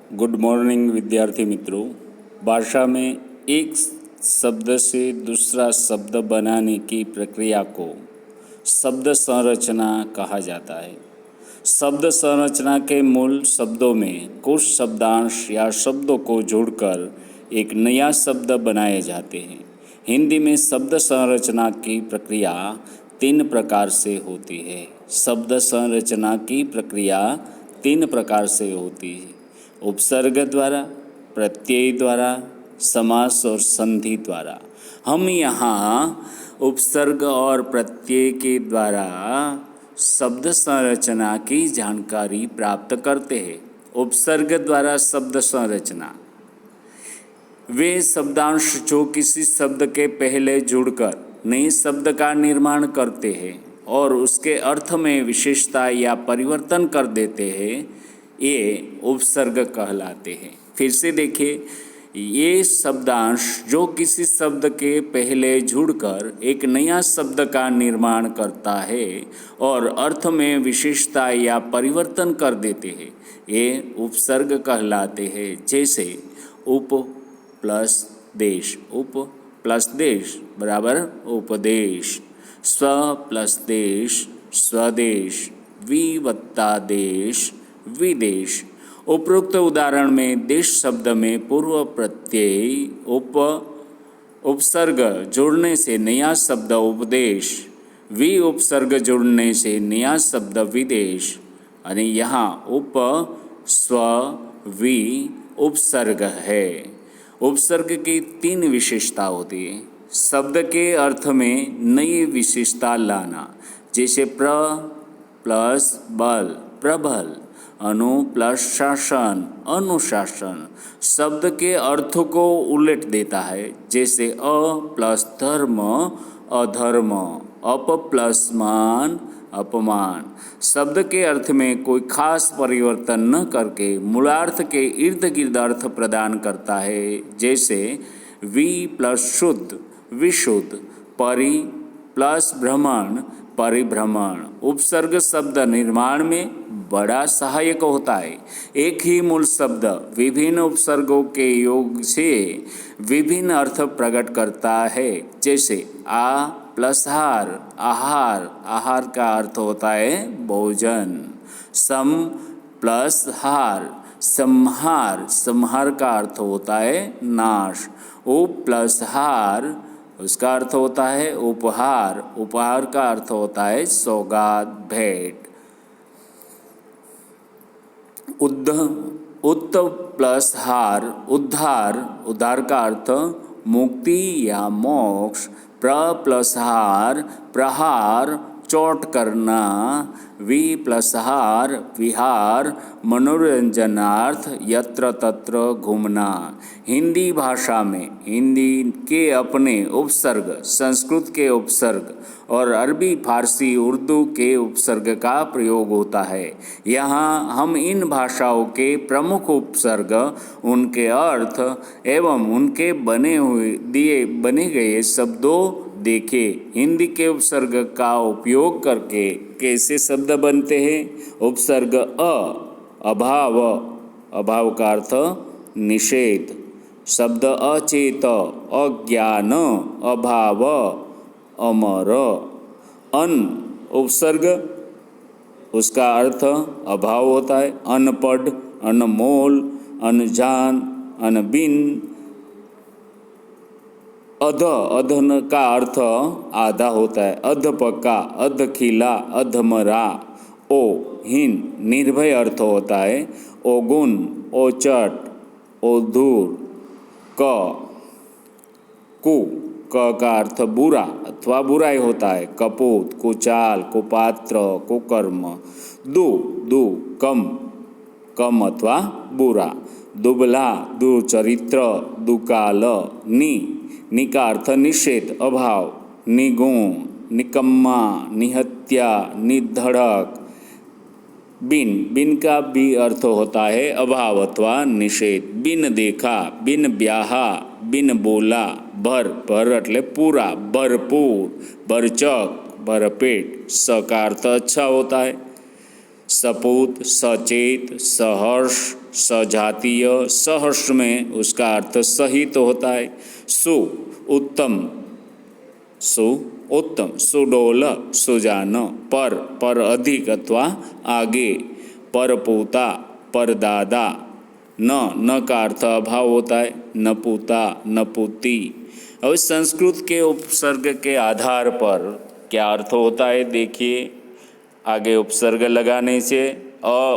Good morning विद्यार्थी मित्रों। भाषा में एक शब्द से दूसरा शब्द बनाने की प्रक्रिया को शब्द संरचना कहा जाता है। शब्द संरचना के मूल शब्दों में कुछ शब्दांश या शब्दों को जोड़कर एक नया शब्द बनाए जाते हैं। हिंदी में शब्द संरचना की प्रक्रिया 3 प्रकार से होती है। शब्द संरचना की प्रक्रिया 3 प्रकार से होती है: उपसर्ग द्वारा, प्रत्यय द्वारा, समास और संधि द्वारा। हम यहाँ उपसर्ग और प्रत्यय के द्वारा शब्द संरचना की जानकारी प्राप्त करते हैं। उपसर्ग द्वारा शब्द संरचना: वे शब्दांश जो किसी शब्द के पहले जुड़कर नए शब्द का निर्माण करते हैं और उसके अर्थ में विशेषता या परिवर्तन कर देते हैं, ये उपसर्ग कहलाते हैं। फिर से देखिए, ये शब्दांश जो किसी शब्द के पहले जुड़कर एक नया शब्द का निर्माण करता है और अर्थ में विशेषता या परिवर्तन कर देते हैं, ये उपसर्ग कहलाते हैं। जैसे उप प्लस देश, उप प्लस देश बराबर उपदेश, स्व प्लस देश स्वदेश, वि वत्ता देश विदेश। उपरोक्त उदाहरण में देश शब्द में पूर्व प्रत्यय उपसर्ग जोड़ने से नया शब्द उपदेश, वि उपसर्ग जोड़ने से नया शब्द विदेश, यानी यहाँ उप स्व वि उपसर्ग है। उपसर्ग की 3 विशेषता होती है। शब्द के अर्थ में नई विशेषता लाना, जैसे प्र प्लस बल प्रबल, अनु प्लस शासन अनुशासन। शब्द के अर्थ को उलट देता है, जैसे अ प्लस धर्म अधर्म, अप प्लस मान अपमान। शब्द के अर्थ में कोई खास परिवर्तन न करके मूलार्थ के इर्द गिर्द अर्थ प्रदान करता है, जैसे वि प्लस शुद्ध विशुद्ध, परि प्लस भ्रमण परिभ्रमण। उपसर्ग शब्द निर्माण में बड़ा सहायक होता है। एक ही मूल शब्द विभिन्न उपसर्गों के योग से विभिन्न अर्थ प्रकट करता है, जैसे आ प्लस हार आहार, आहार का अर्थ होता है भोजन। सम प्लस हार संहार, संहार का अर्थ होता है नाश। उप प्लस हार, उसका अर्थ होता है उपहार, उपहार का अर्थ होता है सौगात भेंट। उत प्लस हार उद्धार, उद्धार का अर्थ मुक्ति या मोक्ष। प्र प्लस हार प्रहार चोट करना। वि प्लस हार विहार मनोरंजनार्थ यत्र तत्र घूमना। हिंदी भाषा में हिंदी के अपने उपसर्ग, संस्कृत के उपसर्ग और अरबी फारसी उर्दू के उपसर्ग का प्रयोग होता है। यहाँ हम इन भाषाओं के प्रमुख उपसर्ग, उनके अर्थ एवं उनके बने गए शब्दों देखें। हिंदी के उपसर्ग का उपयोग करके कैसे शब्द बनते हैं। उपसर्ग अभाव, अभाव का अर्थ निषेध। शब्द अचेत अज्ञान अभाव अमर। अन उपसर्ग, उसका अर्थ अभाव होता है। अनपढ़ अनमोल अनजान अनबिन। अध, अधन का अर्थ आधा होता है। अधपका अधखिला अधमरा। ओ हीन निर्भय अर्थ होता है। ओगुण ओचट ओधूर। क कु, क का अर्थ बुरा अथवा बुराई होता है। कपूत कुचाल कुपात्र कुकर्म। दु, दु कम, कम अथवा बुरा। दुबला दुचरित्र दुकाल। नि का अर्थ निषेध अभाव। निगुण निकम्मा निहत्या निधड़क। बिन का भी अर्थ होता है अभाव अथवा निषेध। बिन देखा बिन ब्याहा बिन बोला। भर એટલે पूरा भरपूर। भरचक भरपेट। स का अर्थ अच्छा होता है। सपूत, सचेत, सहर्ष, सजातीय। सहर्ष में उसका अर्थ सहित होता है। सु उत्तम, सु उत्तम, सुडोल, सुजान। पर अधिक अथवा आगे। परपोता, परदादा। न का अर्थ अभाव होता है। नपुता, नपुती। अब संस्कृत के उपसर्ग के आधार पर क्या अर्थ होता है देखिए। आगे उपसर्ग लगाने से,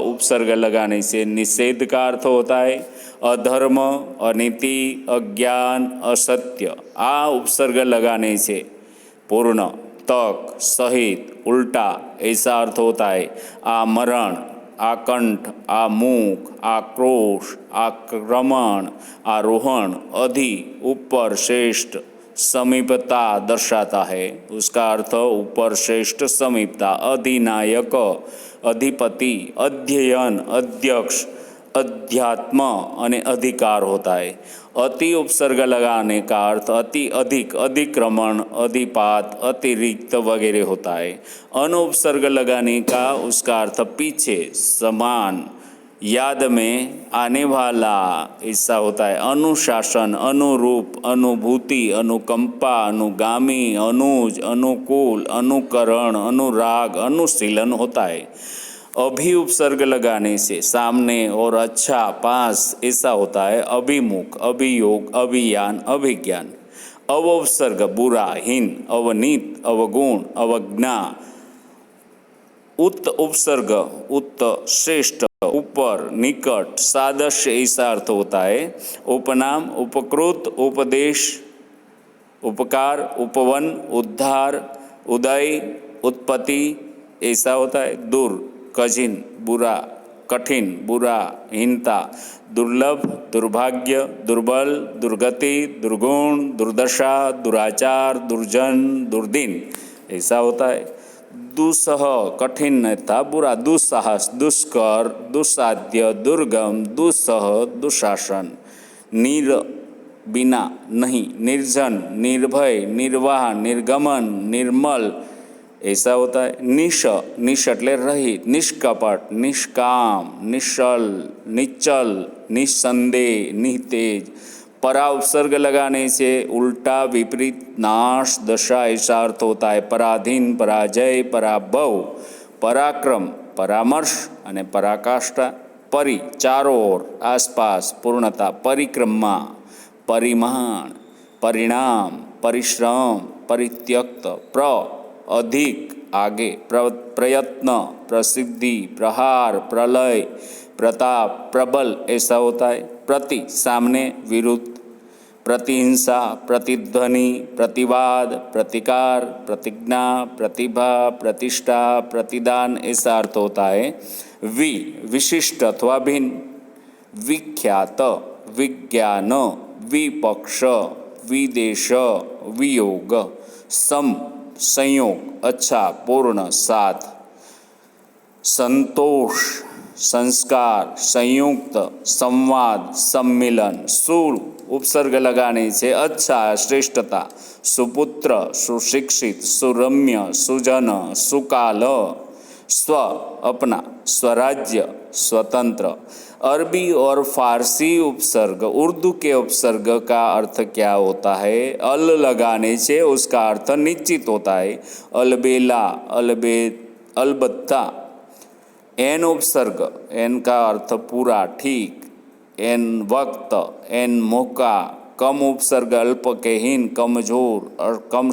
उपसर्ग लगाने से निषेध का अर्थ होता है। अधर्म, अनीति, अज्ञान, असत्य। उपसर्ग लगाने से पूर्ण, तक, सहित, उल्टा ऐसा अर्थ होता है। आमरण, आकंठ, आमुख, आक्रोश, आक्रमण, आरोहण, अधि, ऊपर, श्रेष्ठ, समीपता दर्शाता है। उसका अर्थ ऊपर, श्रेष्ठ, समीपता। अधिनायक, अधिपति, अध्ययन, अध्यक्ष, अध्यात्म और अधिकार होता है। अति उपसर्ग लगाने का अर्थ अति, अधिक, अधिक्रमण, अधिपात, अतिरिक्त वगैरह होता है। अनुपसर्ग लगाने का उसका अर्थ पीछे, समान, याद में आने वाला ऐसा होता है। अनुशासन, अनुरूप, अनुभूति, अनुकंपा, अनुगामी, अनुज, अनुकूल, अनुकरण, अनुराग, अनुशीलन होता है। अभि उपसर्ग लगाने से सामने और अच्छा, पास ऐसा होता है। अभिमुख, अभियोग, अभियान, अभिज्ञान। अवोपसर्ग बुरा, हीन, अवनीत, अवगुण, अवज्ञा। उत्त उपसर्ग उत्त, श्रेष्ठ, ऊपर, निकट, सादृश्य ऐसा अर्थ होता है। उपनाम, उपकृत, उपदेश, उपकार, उपवन, उद्धार, उदय, उत्पत्ति ऐसा होता है। दूर, कठिन, बुरा, कठिन, बुरा, हीनता, दुर्लभ, दुर्भाग्य, दुर्बल, दुर्गति, दुर्गुण, दुर्दशा, दुराचार, दुर्जन, दुर्दिन ऐसा होता है। दुस्सह, कठिन था, बुरा, दुस्साहस, दुष्कर, दुस्साध्य, दुर्गम, दुस्सह, दुशासन। नीर बिना, नहीं, निर्जन, निर्भय, निर्वाह, निर्गमन, निर्मल ऐसा होता है। निश એટલે रहित, निष्कपट, निष्काम, निश्चल, निश्चल, निस्संदेह, निस्तेज। परा उपसर्ग लगाने से उल्टा, विपरीत, नाश, दशा ऐसा अर्थ होता है। पराधीन, पराजय, पराभव, पराक्रम, परामर्श અને पराकाष्ठा। परि चारों ओर, आसपास, पूर्णता, परिक्रमा, परिमाण, परिणाम, परिश्रम, परित्यक्त। अधिक आगे, प्रयत्न, प्रसिद्धि, प्रहार, प्रलय, प्रताप, प्रबल ऐसा होता है। प्रति सामने, विरुद्ध, प्रतिहिंसा, प्रतिध्वनि, प्रतिवाद, प्रतिकार, प्रतिज्ञा, प्रतिभा, प्रतिष्ठा, प्रतिदान ऐसा अर्थ होता है। विशिष्ट अथवा भिन्न, विख्यात, विज्ञान, विपक्ष, विदेश, वियोग। संयोग, अच्छा, पूर्ण, साथ। संतोष, संस्कार, संयुक्त, संवाद, सम्मिलन। सुर उपसर्ग लगाने से अच्छा, श्रेष्ठता, सुपुत्र, सुशिक्षित, सुरम्य, सुजन, सुकाल। स्व अपना, स्वराज्य, स्वतंत्र। अरबी और फारसी उपसर्ग, उर्दू के उपसर्ग का अर्थ क्या होता है? अल लगाने से उसका अर्थ निश्चित होता है। अलबेला, अलबत्ता। एन उपसर्ग, एन का अर्थ पूरा, ठीक। एन वक्त, एन मौका। कम उपसर्ग अल्पहीन, कमजोर और कम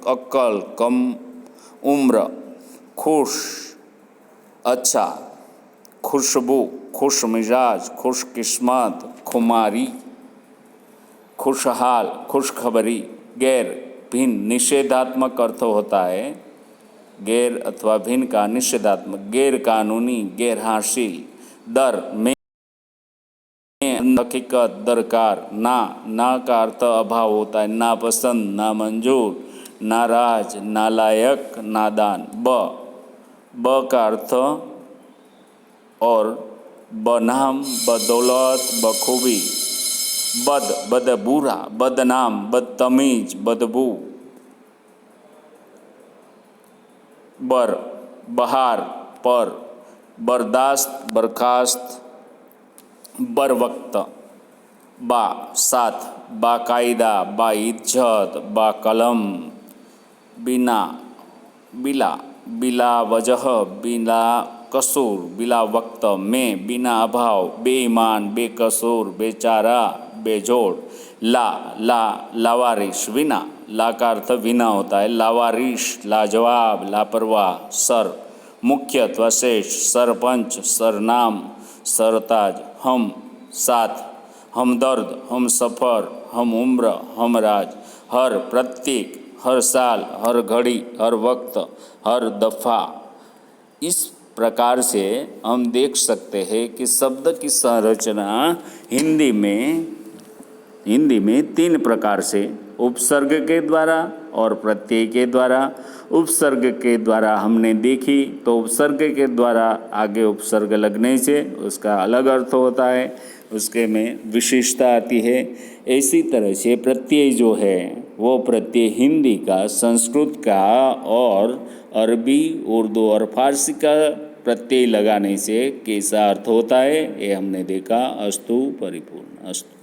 अक्कल, कम उम्र। खुश, अच्छा, खुशबू, खुश मिजाज, खुशकिस्मत, खुमारी, खुशहाल, खुशखबरी। गैर, भिन्न, निषेधात्मक अर्थ होता है। गैर अथवा भिन्न का निषेधात्मक। गैर कानूनी, गैर हासिल। दर में, हकीकत, दरकार। ना का अर्थ अभाव होता है। नापसंद, नामंजूर, नाराज, नालायक, नादान। ब का अर्थ और बनाम, बदौलत, बखूबी। बद बुरा, बदनाम, बदतमीज, बदबू। बर बहार, पर। बर्दाश्त, बर्खास्त, बर वक्त, बा साथ, बाकायदा, बाइज्जत, बा कलम, बिना, बिला, बिला वजह, बिला कसूर, बिला वक्त, में, बिना अभाव, बेईमान, बेकसूर, बेचारा, बेजोड़, ला, लावारिश, विना, ला का अर्थ विना होता है, लावारिश, लाजवाब, लापरवाह, सर, मुख्य अथवा शेष, सरपंच, सरनाम, सरताज, हम, साथ, हमदर्द, हम सफ़र, हम उम्र, हमराज, हर, प्रत्येक, हर साल, हर घड़ी, हर वक्त, हर दफ़ा। इस प्रकार से हम देख सकते हैं कि शब्द की संरचना हिंदी में 3 प्रकार से, उपसर्ग के द्वारा और प्रत्यय के द्वारा। उपसर्ग के द्वारा हमने देखी तो उपसर्ग के द्वारा आगे उपसर्ग लगने से उसका अलग अर्थ होता है, उसके में विशेषता आती है। इसी तरह से प्रत्यय जो है वो प्रत्यय हिंदी का, संस्कृत का और अरबी, उर्दू और फारसी का प्रत्यय लगाने से कैसा अर्थ होता है ये हमने देखा। अस्तु परिपूर्ण अस्तु।